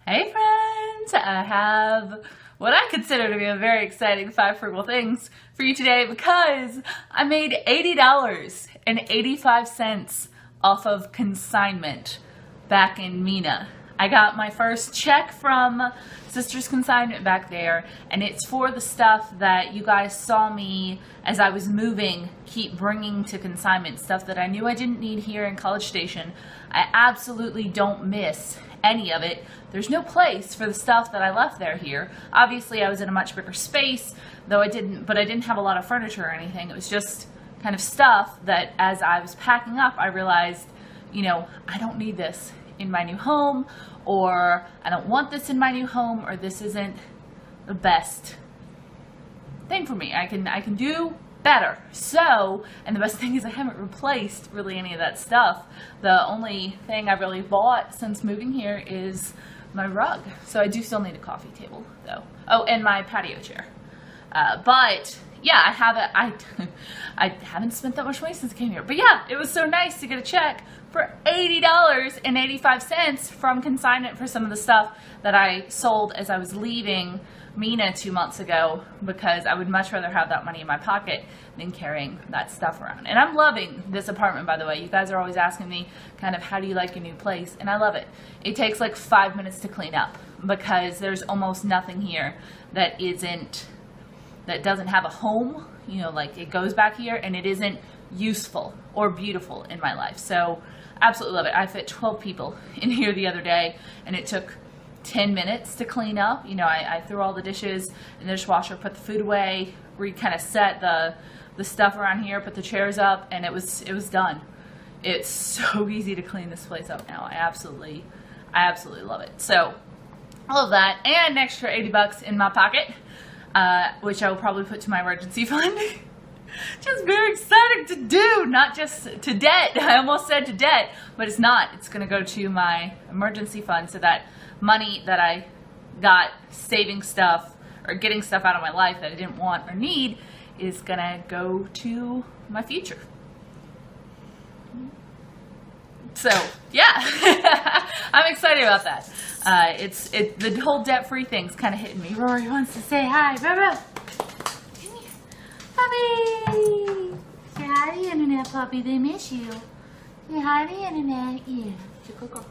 Hey friends, I have what I consider to be a very exciting 5 frugal things for you today because I made $80.85 off of consignment back in Mina. I got my first check from Sister's Consignment back there, and it's for the stuff that you guys saw me as I was moving keep bringing to consignment, stuff that I knew I didn't need here in College Station. I absolutely don't miss any of it. There's no place for the stuff that I left there here. Obviously I was in a much bigger space, though I didn't have a lot of furniture or anything. It was just kind of stuff that as I was packing up I realized, I don't need this in my new home, or I don't want this in my new home, or this isn't the best thing for me. I can do better. So, and the best thing is I haven't replaced really any of that stuff. The only thing I've really bought since moving here is my rug. So I do still need a coffee table though. Oh, and my patio chair. But yeah, I haven't spent that much money since I came here. But yeah, it was so nice to get a check for $80.85 from consignment for some of the stuff that I sold as I was leaving Mina 2 months ago, because I would much rather have that money in my pocket than carrying that stuff around. And I'm loving this apartment, by the way. You guys are always asking me kind of how do you like your new place, and I love it. It takes like 5 minutes to clean up because there's almost nothing here that doesn't have a home, like it goes back here and it isn't useful or beautiful in my life. So absolutely love it. I fit 12 people in here the other day and it took 10 minutes to clean up. I threw all the dishes in the dishwasher, put the food away, kind of set the stuff around here, put the chairs up, and it was done. It's so easy to clean this place up now. I absolutely love it. So all of that and an extra 80 bucks in my pocket, which I will probably put to my emergency fund. Just very exciting to do, not just to debt. I almost said to debt, but it's not. It's going to go to my emergency fund, so that money that I got saving stuff or getting stuff out of my life that I didn't want or need is going to go to my future. So yeah, I'm excited about that. The whole debt-free thing's kind of hitting me. Rory wants to say hi. Bro. Puppy! Say hi to the internet, puppy. They miss you. Say hi to the internet. Yeah. She's a good girl.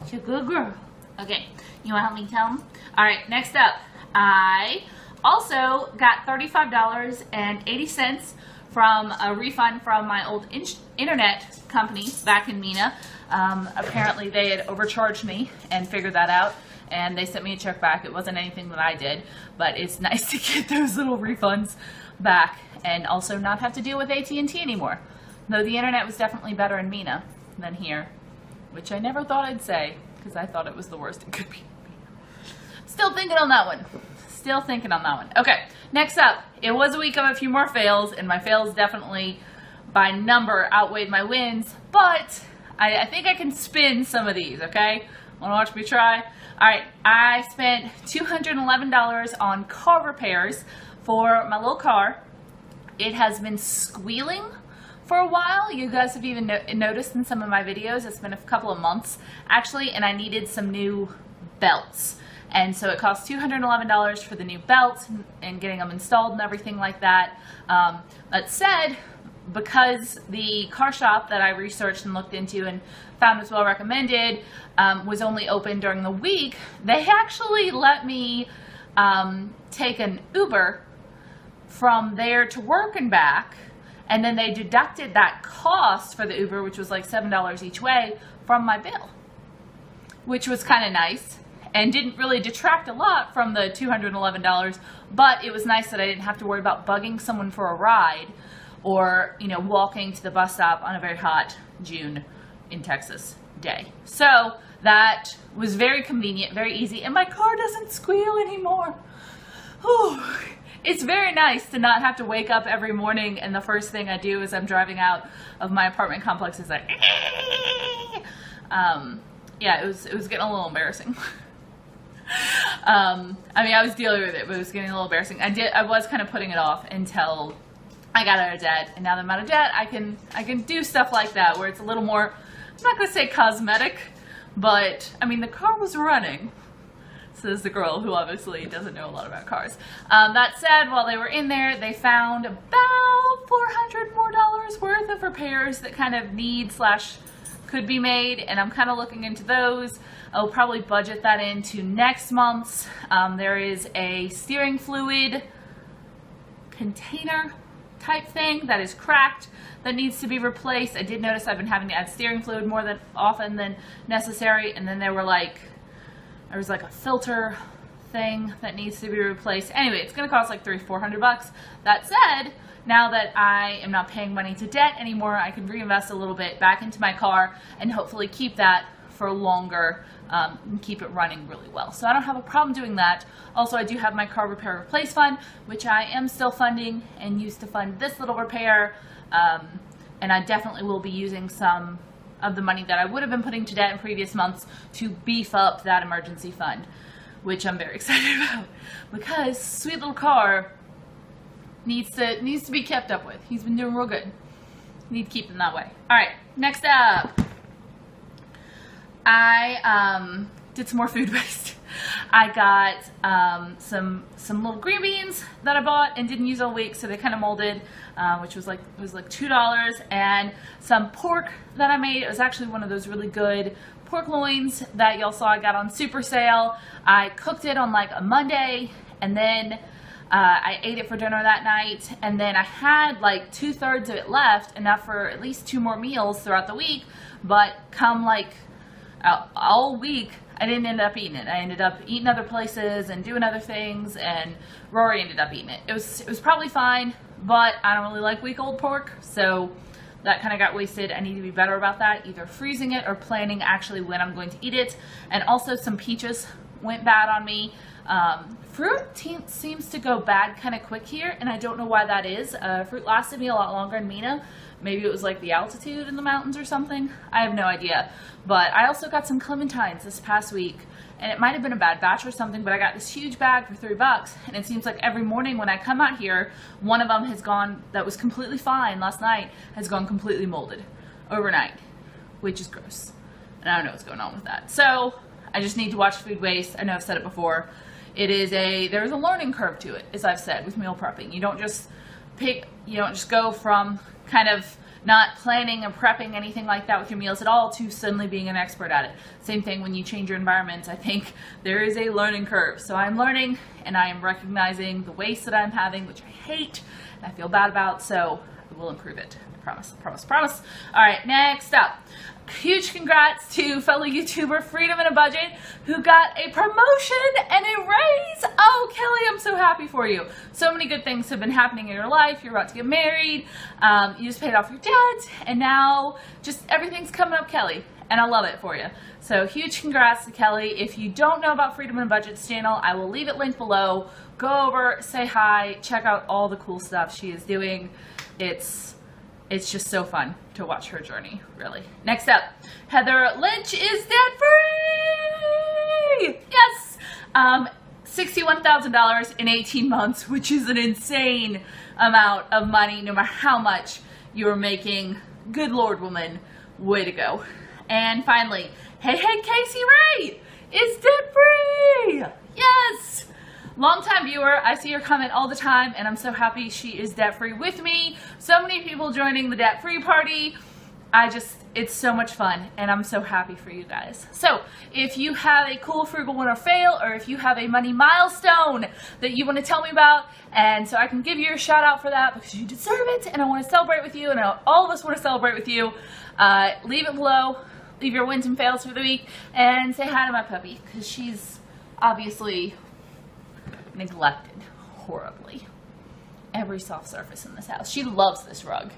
She's a good girl. Okay. You want to help me tell them? Alright, next up. I also got $35.80 from a refund from my old internet company back in Mina. Apparently they had overcharged me and figured that out, and they sent me a check back. It wasn't anything that I did, but it's nice to get those little refunds back and also not have to deal with AT&T anymore. Though the internet was definitely better in Mina than here, which I never thought I'd say because I thought it was the worst it could be. Still thinking on that one. Okay, next up, it was a week of a few more fails, and my fails definitely by number outweighed my wins, but I think I can spin some of these, okay? Want to watch me try? Alright, I spent $211 on car repairs for my little car. It has been squealing for a while. You guys have even noticed in some of my videos. It's been a couple of months actually, and I needed some new belts. And so it cost $211 for the new belts and getting them installed and everything like that. That said, because the car shop that I researched and looked into and found was well recommended was only open during the week, they actually let me take an Uber from there to work and back, and then they deducted that cost for the Uber, which was like $7 each way, from my bill, which was kind of nice and didn't really detract a lot from the $211, but it was nice that I didn't have to worry about bugging someone for a ride or walking to the bus stop on a very hot June in Texas day. So that was very convenient, very easy, and my car doesn't squeal anymore. Whew. It's very nice to not have to wake up every morning and the first thing I do as I'm driving out of my apartment complex is like, yeah, it was getting a little embarrassing. I was dealing with it, but it was getting a little embarrassing. I was kind of putting it off until I got out of debt, and now that I'm out of debt, I can do stuff like that where it's a little more, I'm not going to say cosmetic, but I mean, the car was running, says the girl who obviously doesn't know a lot about cars. That said, while they were in there, they found about $400 more worth of repairs that kind of could be made, and I'm kind of looking into those. I'll probably budget that into next month's. There is a steering fluid container type thing that is cracked that needs to be replaced. I did notice I've been having to add steering fluid more often than necessary, and then there was like a filter thing that needs to be replaced. Anyway, it's going to cost like $300-400. That said, now that I am not paying money to debt anymore, I can reinvest a little bit back into my car and hopefully keep that for longer and keep it running really well. So I don't have a problem doing that. Also, I do have my car repair replace fund, which I am still funding and used to fund this little repair. And I definitely will be using some of the money that I would have been putting to debt in previous months to beef up that emergency fund, which I'm very excited about because sweet little car needs to be kept up with. He's been doing real good. Need to keep him that way. All right, next up, I did some more food waste. I got some little green beans that I bought and didn't use all week, so they kind of molded, which was like $2, and some pork that I made. It was actually one of those really good pork loins that y'all saw I got on super sale. I cooked it on like a Monday, and then I ate it for dinner that night, and then I had like 2/3 of it left, enough for at least 2 more meals throughout the week. But come like all week, I didn't end up eating it. I ended up eating other places and doing other things, and Rory ended up eating it. It was probably fine, but I don't really like week-old pork, so that kind of got wasted. I need to be better about that, either freezing it or planning actually when I'm going to eat it. And also some peaches went bad on me. Fruit seems to go bad kind of quick here, and I don't know why that is. Fruit lasted me a lot longer in Mina. Maybe it was like the altitude in the mountains or something. I have no idea. But I also got some clementines this past week, and it might have been a bad batch or something, but I got this huge bag for $3, and it seems like every morning when I come out here, one of them has gone, that was completely fine last night, has gone completely molded overnight, which is gross. And I don't know what's going on with that. So I just need to watch food waste. I know I've said it before. There's a learning curve to it, as I've said, with meal prepping. You don't just go from kind of not planning and prepping anything like that with your meals at all to suddenly being an expert at it. Same thing when you change your environment. I think there is a learning curve. So I'm learning, and I am recognizing the waste that I'm having, which I hate and I feel bad about, so I will improve it. I promise, I promise, I promise. All right, next up. Huge congrats to fellow YouTuber Freedom in a Budget, who got a promotion and a raise. Oh, Kelly, I'm so happy for you. So many good things have been happening in your life. You're about to get married. You just paid off your debt, and now just everything's coming up, Kelly. And I love it for you. So huge congrats to Kelly. If you don't know about Freedom in a Budget's channel, I will leave it linked below. Go over, say hi, check out all the cool stuff she is doing. It's just so fun to watch her journey, really. Next up, Heather Lynch is debt-free! Yes! $61,000 in 18 months, which is an insane amount of money, no matter how much you're making. Good Lord, woman. Way to go. And finally, hey, Casey Ray is debt-free! Yes! Longtime viewer, I see her comment all the time, and I'm so happy she is debt-free with me. So many people joining the debt-free party. It's so much fun, and I'm so happy for you guys. So, if you have a cool Frugal win or fail, or if you have a money milestone that you want to tell me about, and so I can give you a shout out for that because you deserve it, and I want to celebrate with you, and all of us want to celebrate with you, leave it below, leave your wins and fails for the week, and say hi to my puppy, because she's obviously neglected horribly. Every soft surface in this house. She loves this rug.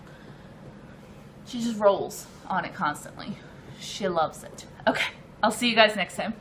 She just rolls on it constantly. She loves it. Okay, I'll see you guys next time.